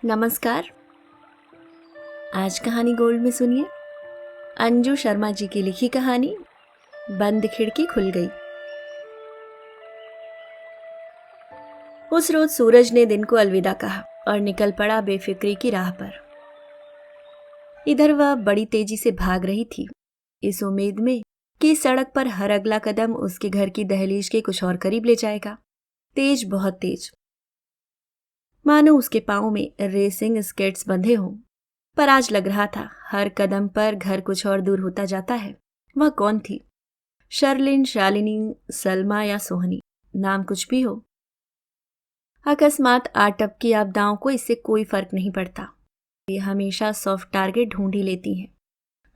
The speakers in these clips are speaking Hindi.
नमस्कार। आज कहानी गोल्ड में सुनिए अंजू शर्मा जी की लिखी कहानी बंद खिड़की खुल गई। उस रोज सूरज ने दिन को अलविदा कहा और निकल पड़ा बेफिक्री की राह पर। इधर वह बड़ी तेजी से भाग रही थी, इस उम्मीद में कि सड़क पर हर अगला कदम उसके घर की दहलीज के कुछ और करीब ले जाएगा। तेज, बहुत तेज, मानो उसके पांव में रेसिंग स्केट्स बंधे हों। पर आज लग रहा था हर कदम पर घर कुछ और दूर होता जाता है। वह कौन थी? शर्लिन, शालिनी, सलमा या सोहनी, नाम कुछ भी हो। अकस्मात आटप की आपदाओं को इससे कोई फर्क नहीं पड़ता। ये हमेशा सॉफ्ट टारगेट ढूंढ ही लेती हैं।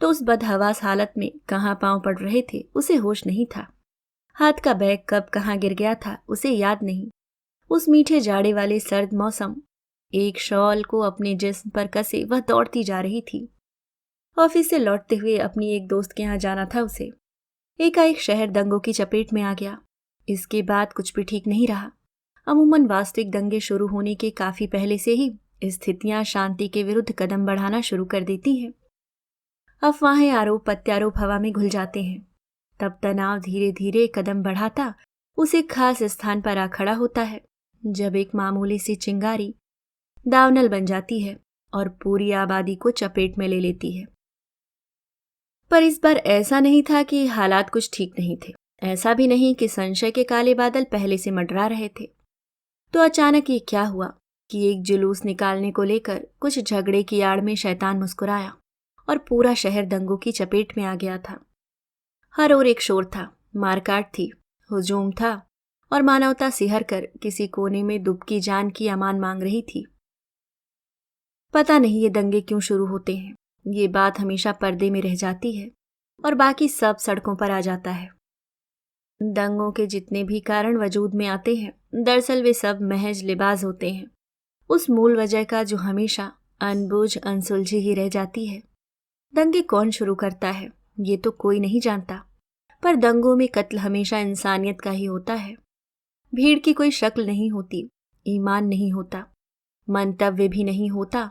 तो उस बदहवास हालत में कहाँ पांव पड़ रहे थे उसे होश नहीं था। हाथ का बैग कब कहाँ गिर गया था उसे याद नहीं। उस मीठे जाड़े वाले सर्द मौसम, एक शॉल को अपने जिस्म पर कसे वह दौड़ती जा रही थी। ऑफिस से लौटते हुए अपनी एक दोस्त के यहाँ जाना था उसे। एकाएक शहर दंगों की चपेट में आ गया। इसके बाद कुछ भी ठीक नहीं रहा। अमूमन वास्तविक दंगे शुरू होने के काफी पहले से ही स्थितियां शांति के विरुद्ध कदम बढ़ाना शुरू कर देती हैं। अफवाहें, आरोप प्रत्यारोप हवा में घुल जाते हैं। तब तनाव धीरे धीरे कदम बढ़ाता उस एक खास स्थान पर आ खड़ा होता है, जब एक मामूली सी चिंगारी दावनल बन जाती है और पूरी आबादी को चपेट में ले लेती है। पर इस बार ऐसा नहीं था कि हालात कुछ ठीक नहीं थे, ऐसा भी नहीं कि संशय के काले बादल पहले से मंडरा रहे थे। तो अचानक ये क्या हुआ कि एक जुलूस निकालने को लेकर कुछ झगड़े की आड़ में शैतान मुस्कुराया और पूरा शहर दंगों की चपेट में आ गया था। हर ओर एक शोर था, मारकाट थी, हुजूम था और मानवता सिहर कर किसी कोने में दुबकी जान की अमान मांग रही थी। पता नहीं ये दंगे क्यों शुरू होते हैं। ये बात हमेशा पर्दे में रह जाती है और बाकी सब सड़कों पर आ जाता है। दंगों के जितने भी कारण वजूद में आते हैं, दरअसल वे सब महज लिबास होते हैं उस मूल वजह का जो हमेशा अनबूझ अनसुलझी ही रह जाती है। दंगे कौन शुरू करता है ये तो कोई नहीं जानता, पर दंगों में कत्ल हमेशा इंसानियत का ही होता है। भीड़ की कोई शक्ल नहीं होती, ईमान नहीं होता, मंतव्य भी नहीं होता।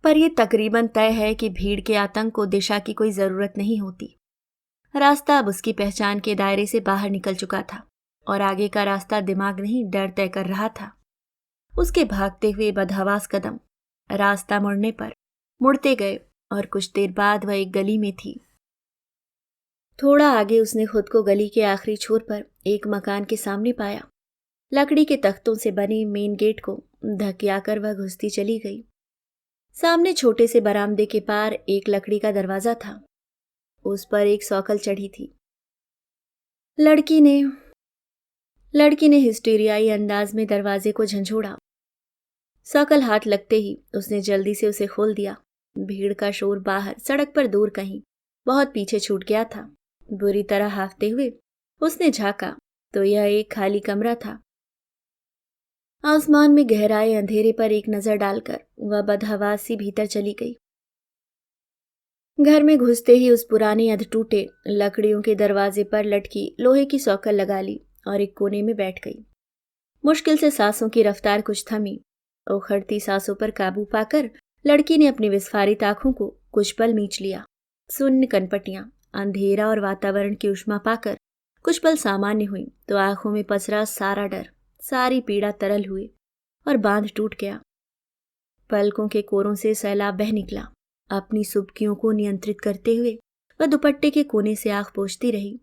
पर यह तकरीबन तय है कि भीड़ के आतंक को दिशा की कोई जरूरत नहीं होती। रास्ता अब उसकी पहचान के दायरे से बाहर निकल चुका था और आगे का रास्ता दिमाग नहीं, डर तय कर रहा था। उसके भागते हुए बदहवास कदम रास्ता मुड़ने पर मुड़ते गए और कुछ देर बाद वह एक गली में थी। थोड़ा आगे उसने खुद को गली के आखिरी छोर पर एक मकान के सामने पाया। लकड़ी के तख्तों से बने मेन गेट को धकियाकर वह घुसती चली गई। सामने छोटे से बरामदे के पार एक लकड़ी का दरवाजा था। उस पर एक सौकल चढ़ी थी। लड़की ने हिस्टेरियाई अंदाज में दरवाजे को झंझोड़ा। सौकल हाथ लगते ही उसने जल्दी से उसे खोल दिया। भीड़ का शोर बाहर सड़क पर दूर कहीं बहुत पीछे छूट गया था। बुरी तरह हांफते हुए उसने झांका तो यह एक खाली कमरा था। आसमान में गहराए अंधेरे पर एक नजर डालकर वह बदहवास सी भीतर चली गई। घर में घुसते ही उस पुराने अधटूटे लकड़ियों के दरवाजे पर लटकी लोहे की सौकल लगा ली और एक कोने में बैठ गई। मुश्किल से सांसों की रफ्तार कुछ थमी। उखड़ती सांसों पर काबू पाकर लड़की ने अपनी विस्फारित आंखों को कुछ पल मींच लिया। शून्य कनपटियां, अंधेरा और वातावरण की उष्मा पाकर कुछ पल सामान्य हुई तो आंखों में पसरा सारा डर, सारी पीड़ा तरल हुई और बांध टूट गया। पलकों के कोरों से सैलाब बह निकला। अपनी सुबकियों को नियंत्रित करते हुए वह दुपट्टे के कोने से आंख पोंछती रही।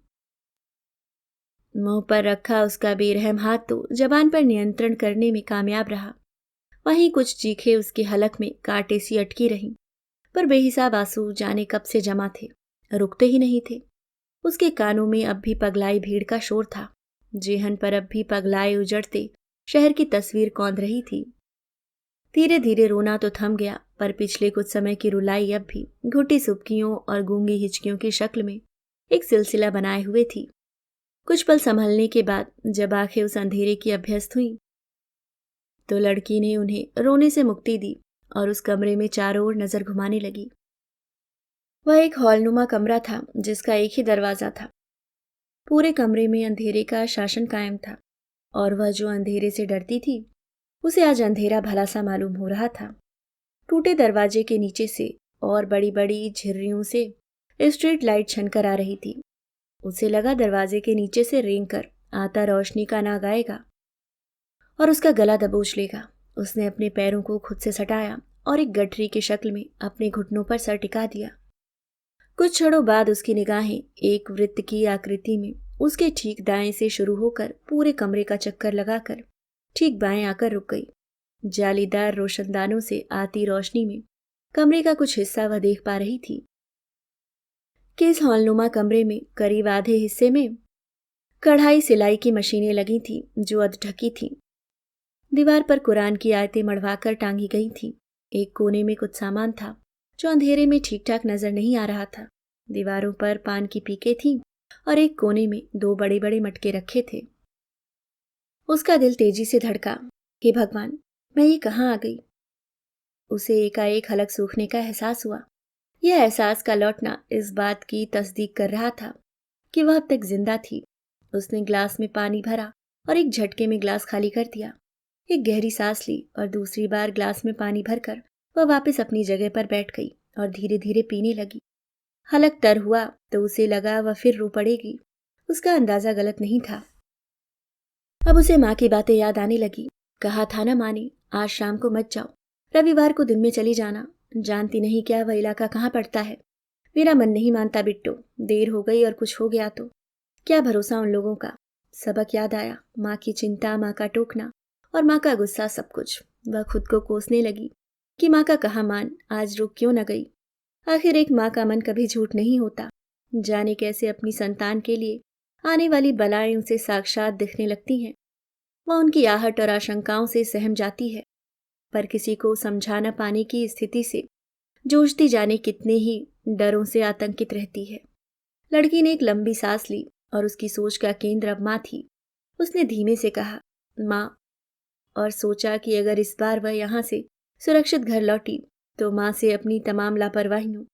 मुंह पर रखा उसका बेरहम हाथ तो जबान पर नियंत्रण करने में कामयाब रहा। वहीं कुछ चीखें उसकी हलक में कांटे सी अटकी रहीं, पर बेहिसाब आंसू जाने कब से जमा थे, रुकते ही नहीं थे। उसके कानों में अब भी पगलाई भीड़ का शोर था। जेहन पर अब भी पगलाए उजड़ते शहर की तस्वीर कौंध रही थी। धीरे धीरे रोना तो थम गया, पर पिछले कुछ समय की रुलाई अब भी घुटी सुबकियों और गूंगी हिचकियों की शक्ल में एक सिलसिला बनाए हुए थी। कुछ पल संभलने के बाद जब आंखें उस अंधेरे की अभ्यस्त हुईं, तो लड़की ने उन्हें रोने से मुक्ति दी और उस कमरे में चारों ओर नजर घुमाने लगी। वह एक हॉलनुमा कमरा था जिसका एक ही दरवाजा था। पूरे कमरे में अंधेरे का शासन कायम था और वह जो अंधेरे से डरती थी उसे आज अंधेरा भला सा मालूम हो रहा था। टूटे दरवाजे के नीचे से और बड़ी बड़ी झिर्रियों से स्ट्रीट लाइट छनकर आ रही थी। उसे लगा दरवाजे के नीचे से रेंग कर आता रोशनी का नाग आएगा और उसका गला दबोच लेगा। उसने अपने पैरों को खुद से सटाया और एक गठरी की शक्ल में अपने घुटनों पर सर टिका दिया। कुछ क्षणों बाद उसकी निगाहें एक वृत्त की आकृति में उसके ठीक दाएं से शुरू होकर पूरे कमरे का चक्कर लगाकर ठीक बाएं आकर रुक गई। जालीदार रोशनदानों से आती रोशनी में कमरे का कुछ हिस्सा वह देख पा रही थी कि इस हॉलनुमा कमरे में करीब आधे हिस्से में कढ़ाई सिलाई की मशीनें लगी थीं जो अधढकी थीं। दीवार पर कुरान की आयतें मढ़वाकर टांगी गई थीं। एक कोने में कुछ सामान था जो अंधेरे में ठीक ठाक नजर नहीं आ रहा था। दीवारों पर पान की पीकें थीं और एक कोने में 2 बड़े बड़े मटके रखे थे। उसका दिल तेजी से धड़का। हे भगवान, मैं ये कहाँ आ गई? उसे एकाएक हलक सूखने का एहसास हुआ। यह एहसास का लौटना इस बात की तस्दीक कर रहा था कि वह अब तक जिंदा थी। उसने ग्लास में पानी भरा और एक झटके में ग्लास खाली कर दिया। एक गहरी सांस ली और दूसरी बार ग्लास में पानी भरकर वह वापस अपनी जगह पर बैठ गई और धीरे धीरे पीने लगी। हलक तर हुआ तो उसे लगा वह फिर रो पड़ेगी। उसका अंदाजा गलत नहीं था। अब उसे माँ की बातें याद आने लगी। कहा था ना माँ ने, आज शाम को मत जाओ, रविवार को दिन में चली जाना। जानती नहीं क्या वह इलाका कहाँ पड़ता है। मेरा मन नहीं मानता बिट्टो, देर हो गई और कुछ हो गया तो क्या भरोसा उन लोगों का। सबक याद आया, माँ की चिंता, माँ का टोकना और माँ का गुस्सा, सब कुछ। वह खुद को कोसने लगी कि माँ का कहा मान आज रुक क्यों न गई। आखिर एक माँ का मन कभी झूठ नहीं होता। जाने कैसे अपनी संतान के लिए आने वाली बलाएं उसे साक्षात दिखने लगती हैं। वह उनकी आहट और आशंकाओं से सहम जाती है, पर किसी को समझा न पाने की स्थिति से जूझती जाने कितने ही डरों से आतंकित रहती है। लड़की ने एक लंबी सांस ली और उसकी सोच का केंद्र अब माँ थी। उसने धीमे से कहा, माँ, और सोचा कि अगर इस बार वह यहाँ से सुरक्षित घर लौटी तो माँ से अपनी तमाम लापरवाहियों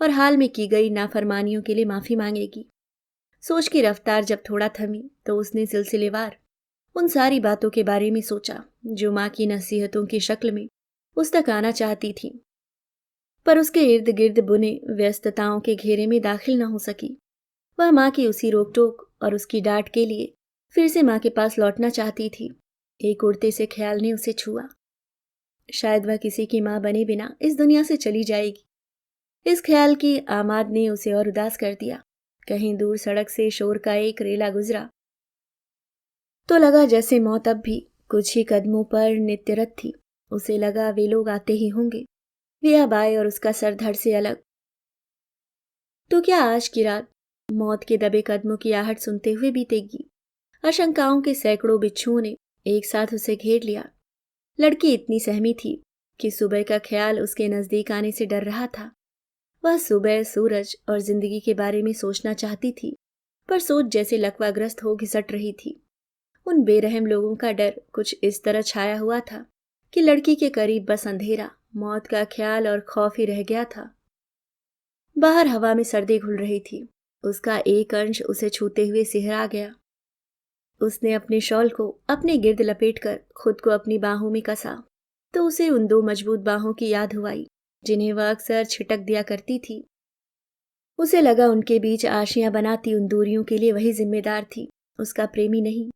और हाल में की गई नाफरमानियों के लिए माफी मांगेगी। सोच की रफ्तार जब थोड़ा थमी तो उसने सिलसिलेवार उन सारी बातों के बारे में सोचा जो माँ की नसीहतों की शक्ल में उस तक आना चाहती थी, पर उसके इर्द गिर्द बुने व्यस्तताओं के घेरे में दाखिल न हो सकी। वह माँ की उसी रोक टोक और उसकी डांट के लिए फिर से माँ के पास लौटना चाहती थी। एक उड़ते से ख्याल ने उसे छुआ। शायद वह किसी की माँ बने बिना इस दुनिया से चली जाएगी। इस ख्याल की आमाद ने उसे और उदास कर दिया। कहीं दूर सड़क से शोर का एक रेला गुजरा तो लगा जैसे मौत अब भी कुछ ही कदमों पर नित्यरत थी। उसे लगा वे लोग आते ही होंगे। वे अब आए और उसका सर धड़ से अलग। तो क्या आज की रात मौत के दबे कदमों की आहट सुनते हुए बीतेगी? आशंकाओं के सैकड़ों बिच्छुओं ने एक साथ उसे घेर लिया। लड़की इतनी सहमी थी कि सुबह का ख्याल उसके नजदीक आने से डर रहा था। वह सुबह, सूरज और जिंदगी के बारे में सोचना चाहती थी, पर सोच जैसे लकवाग्रस्त हो घिसट रही थी। उन बेरहम लोगों का डर कुछ इस तरह छाया हुआ था कि लड़की के करीब बस अंधेरा, मौत का ख्याल और खौफ ही रह गया था। बाहर हवा में सर्दी घुल रही थी। उसका एक अंश उसे छूते हुए सिहरा गया। उसने अपने शॉल को अपने गिर्द लपेटकर खुद को अपनी बाहों में कसा तो उसे उन 2 मजबूत बाहों की याद हुई जिन्हें वह अक्सर छिटक दिया करती थी। उसे लगा उनके बीच आशियां बनाती उन दूरियों के लिए वही जिम्मेदार थी, उसका प्रेमी नहीं,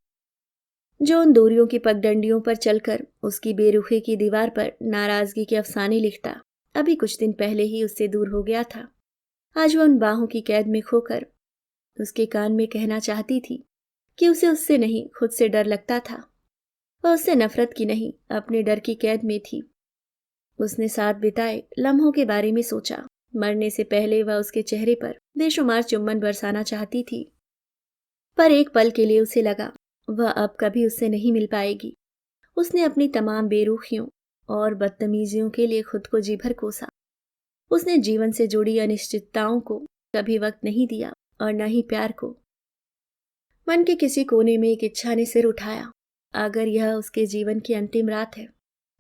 जो उन दूरियों की पगडंडियों पर चलकर उसकी बेरुखी की दीवार पर नाराजगी के अफसाने लिखता। अभी कुछ दिन पहले ही उससे दूर हो गया था। आज वह उन बाहों की कैद में खोकर उसके कान में कहना चाहती थी कि उसे उससे नहीं, खुद से डर लगता था। वह उससे नफरत की नहीं, अपने डर की कैद में थी। उसने साथ बिताए लम्हों के बारे में सोचा। मरने से पहले वह उसके चेहरे पर बेशुमार चुम्बन बरसाना चाहती थी, पर एक पल के लिए उसे लगा वह अब कभी उससे नहीं मिल पाएगी। उसने अपनी तमाम बेरुखियों और बदतमीजियों के लिए खुद को जी भर कोसा। उसने जीवन से जुड़ी अनिश्चितताओं को कभी वक्त नहीं दिया और न ही प्यार को। मन के किसी कोने में एक इच्छा ने सिर उठाया। अगर यह उसके जीवन की अंतिम रात है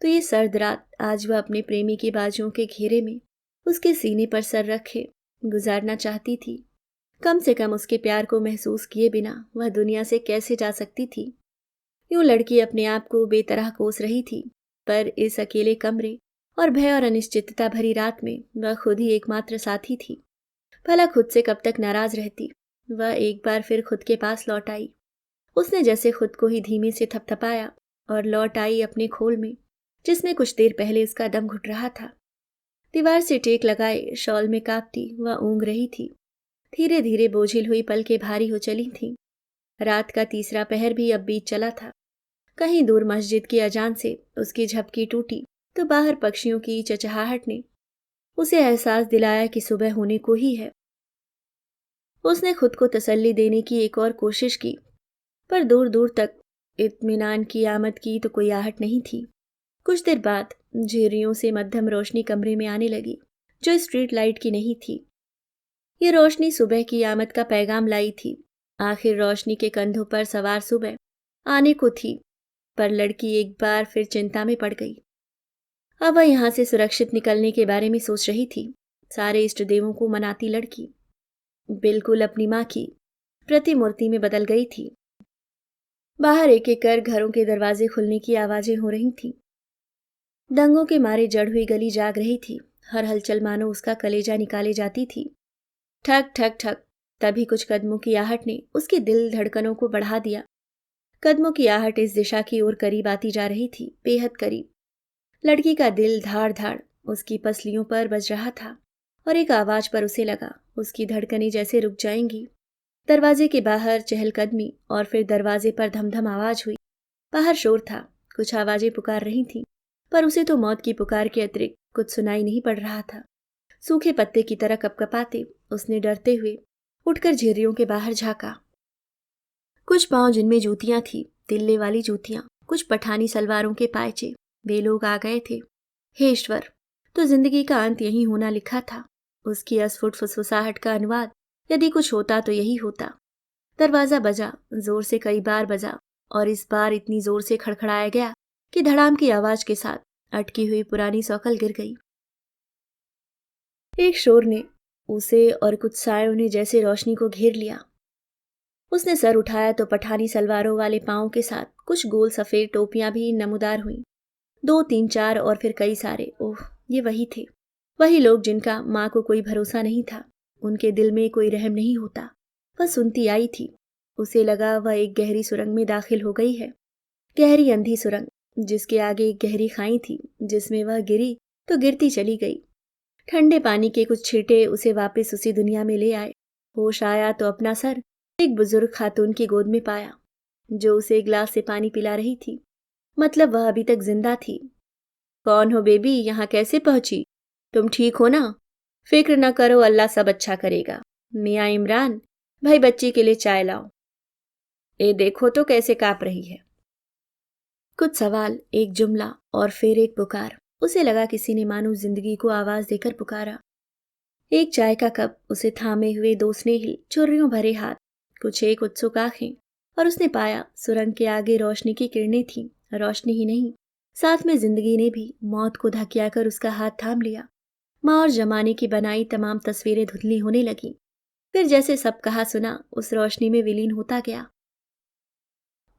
तो ये सर्द रात आज वह अपने प्रेमी के बाजुओं के घेरे में उसके सीने पर सर रखे गुजारना चाहती थी। कम से कम उसके प्यार को महसूस किए बिना वह दुनिया से कैसे जा सकती थी। यूं लड़की अपने आप को बेतरह कोस रही थी, पर इस अकेले कमरे और भय और अनिश्चितता भरी रात में वह खुद ही एकमात्र साथी थी। भला खुद से कब तक नाराज रहती। वह एक बार फिर खुद के पास लौट आई। उसने जैसे खुद को ही धीमे से थपथपाया और लौट आई अपने खोल में, जिसमें कुछ देर पहले उसका दम घुट रहा था। दीवार से टेक लगाए शॉल में कांपती वह ऊँग रही थी। धीरे धीरे बोझिल हुई पलकें भारी हो चली थीं। रात का तीसरा पहर भी अब बीत चला था। कहीं दूर मस्जिद की अजान से उसकी झपकी टूटी तो बाहर पक्षियों की चचहाहट ने उसे एहसास दिलाया कि सुबह होने को ही है। उसने खुद को तसल्ली देने की एक और कोशिश की, पर दूर दूर तक इत्मीनान की आमद की तो कोई आहट नहीं थी। कुछ देर बाद झिर्रियों से मध्यम रोशनी कमरे में आने लगी, जो स्ट्रीट लाइट की नहीं थी। ये रोशनी सुबह की आमद का पैगाम लाई थी। आखिर रोशनी के कंधों पर सवार सुबह आने को थी, पर लड़की एक बार फिर चिंता में पड़ गई। अब वह यहाँ से सुरक्षित निकलने के बारे में सोच रही थी। सारे इष्ट देवों को मनाती लड़की बिल्कुल अपनी माँ की प्रतिमूर्ति में बदल गई थी। बाहर एक एक कर घरों के दरवाजे खुलने की आवाजें हो रही थीं। दंगों के मारे जड़ हुई गली जाग रही थी। हर हलचल मानो उसका कलेजा निकाले जाती थी। ठक ठक ठक, तभी कुछ कदमों की आहट ने उसकी दिल धड़कनों को बढ़ा दिया। कदमों की आहट इस दिशा की ओर करीब आती जा रही थी, बेहद करीब। लड़की का दिल धाड़ धाड़ उसकी पसलियों पर बज रहा था और एक आवाज पर उसे लगा उसकी धड़कनें जैसे रुक जाएंगी। दरवाजे के बाहर चहलकदमी और फिर दरवाजे पर धमधम आवाज हुई। बाहर शोर था, कुछ आवाजें पुकार रही थीं, पर उसे तो मौत की पुकार के अतिरिक्त कुछ सुनाई नहीं पड़ रहा था। सूखे पत्ते की तरह कपकपाते उसने डरते हुए उठकर झिर्रियों के बाहर झांका। कुछ पांव जिनमें जूतियां थी, तिल्ले वाली जूतियां, कुछ पठानी सलवारों के पायचे। वे लोग आ गए थे। हे ईश्वर, तो जिंदगी का अंत यही होना लिखा था। उसकी अस्फुट फुसफुसाहट का अनुवाद यदि कुछ होता तो यही होता। दरवाजा बजा, जोर से कई बार बजा, और इस बार इतनी जोर से खड़खड़ाया गया कि धड़ाम की आवाज के साथ अटकी हुई पुरानी सौकल गिर गई। एक शोर ने उसे और कुछ सायों ने जैसे रोशनी को घेर लिया। उसने सर उठाया तो पठानी सलवारों वाले पांव के साथ कुछ गोल सफेद टोपियां भी नमूदार हुईं। 2 3 4 और फिर कई सारे। ओह, ये वही थे, वही लोग जिनका माँ को कोई भरोसा नहीं था। उनके दिल में कोई रहम नहीं होता। वह सुनती आई थी। उसे लगा वह एक गहरी सुरंग में दाखिल हो गई है। गहरी अंधी सुरंग, जिसके आगे एक गहरी खाई थी, जिसमें वह गिरी तो गिरती चली गई। ठंडे पानी के कुछ छींटे उसे वापस उसी दुनिया में ले आए। होश आया तो अपना सर एक बुजुर्ग खातून की गोद में पाया, जो उसे एक गिलास से पानी पिला रही थी। मतलब वह अभी तक जिंदा थी। कौन हो बेबी, यहाँ कैसे पहुंची? तुम ठीक हो ना? फिक्र न करो, अल्लाह सब अच्छा करेगा। मियाँ इमरान, भाई बच्ची के लिए चाय लाओ। ए देखो तो कैसे कांप रही है। कुछ सवाल, एक जुमला और फिर एक पुकार। उसे लगा किसी ने मानो जिंदगी को आवाज देकर पुकारा। एक चाय का कप उसे थामे हुए 2 स्नेहिल चुर्रियों भरे हाथ, कुछ एक उत्सुक आंखें, और उसने पाया सुरंग के आगे रोशनी की किरणें थीं। रोशनी ही नहीं, साथ में जिंदगी ने भी मौत को धकिया कर उसका हाथ थाम लिया। माँ और जमाने की बनाई तमाम तस्वीरें धुंधली होने लगी। फिर जैसे सब कहा सुना उस रोशनी में विलीन होता गया।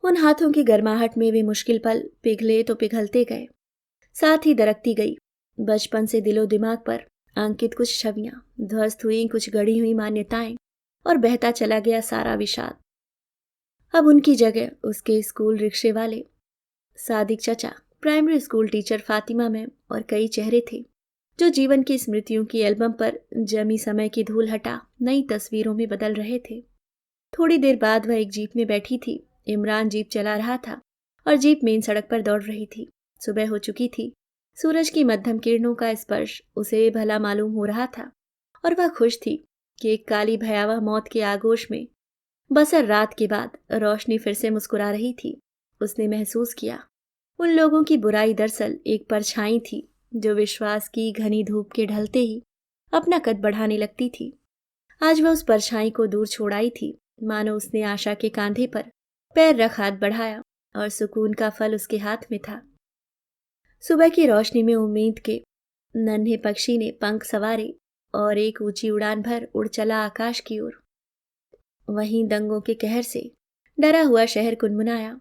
उन हाथों की गर्माहट में वे मुश्किल पल पिघले तो पिघलते गए, साथ ही दरकती गई बचपन से दिलो दिमाग पर अंकित कुछ छवियां, ध्वस्त हुई कुछ गढ़ी हुई मान्यताएं, और बहता चला गया सारा विषाद। अब उनकी जगह उसके स्कूल रिक्शे वाले सादिक चचा, primary school teacher Fatima ma'am और कई चेहरे थे, जो जीवन की स्मृतियों की एल्बम पर जमी समय की धूल हटा नई तस्वीरों में बदल रहे थे। थोड़ी देर बाद वह एक जीप में बैठी थी। इमरान जीप चला रहा था और जीप मेन सड़क पर दौड़ रही थी। सुबह हो चुकी थी। सूरज की मध्यम किरणों का स्पर्श उसे भला मालूम हो रहा था, और वह खुश थी कि एक काली भयावह मौत के आगोश में बसर रात के बाद रोशनी फिर से मुस्कुरा रही थी। उसने महसूस किया उन लोगों की बुराई दरअसल एक परछाई थी, जो विश्वास की घनी धूप के ढलते ही अपना कद बढ़ाने लगती थी। आज वह उस परछाई को दूर छोड़ आई थी, मानो उसने आशा के कांधे पर पैर रख हाथ बढ़ाया और सुकून का फल उसके हाथ में था। सुबह की रोशनी में उम्मीद के नन्हे पक्षी ने पंख सवारे और एक ऊंची उड़ान भर उड़ चला आकाश की ओर। वहीं दंगों के कहर से डरा हुआ शहर कुनमुनाया।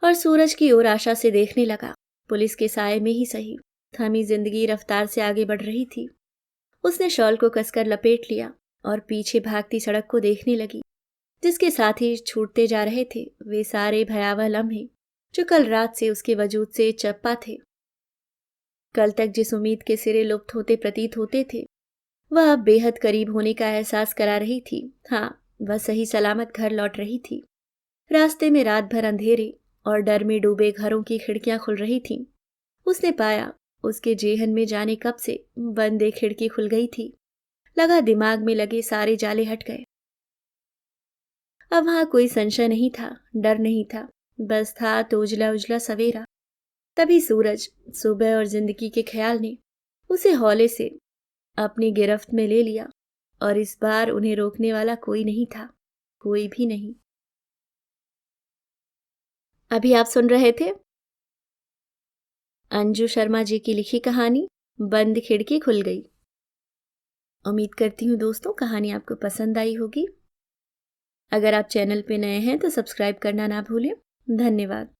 और सूरज की ओर आशा से देखने लगा। पुलिस के साए में ही सही, थमी जिंदगी रफ्तार से आगे बढ़ रही थी। उसने शॉल को कसकर लपेट लिया और पीछे भागती सड़क को देखने लगी, जिसके साथ ही छूटते जा रहे थे वे सारे भयावह लम्हे जो कल रात से उसके वजूद से चप्पा थे। कल तक जिस उम्मीद के सिरे लुप्त होते प्रतीत होते थे, वह अब बेहद करीब होने का एहसास करा रही थी। हाँ, वह सही सलामत घर लौट रही थी। रास्ते में रात भर अंधेरे और डर में डूबे घरों की खिड़कियां खुल रही थीं। उसने पाया उसके जेहन में जाने कब से बंद एक खिड़की खुल गई थी। लगा दिमाग में लगे सारे जाले हट गए। अब वहां कोई संशय नहीं था, डर नहीं था, बस था तो उजला उजला सवेरा। तभी सूरज, सुबह और जिंदगी के ख्याल ने उसे हौले से अपनी गिरफ्त में ले लिया और इस बार उन्हें रोकने वाला कोई नहीं था, कोई भी नहीं। अभी आप सुन रहे थे अंजू शर्मा जी की लिखी कहानी बंद खिड़की खुल गई। उम्मीद करती हूँ दोस्तों कहानी आपको पसंद आई होगी। अगर आप चैनल पे नए हैं तो सब्सक्राइब करना ना भूलें। धन्यवाद।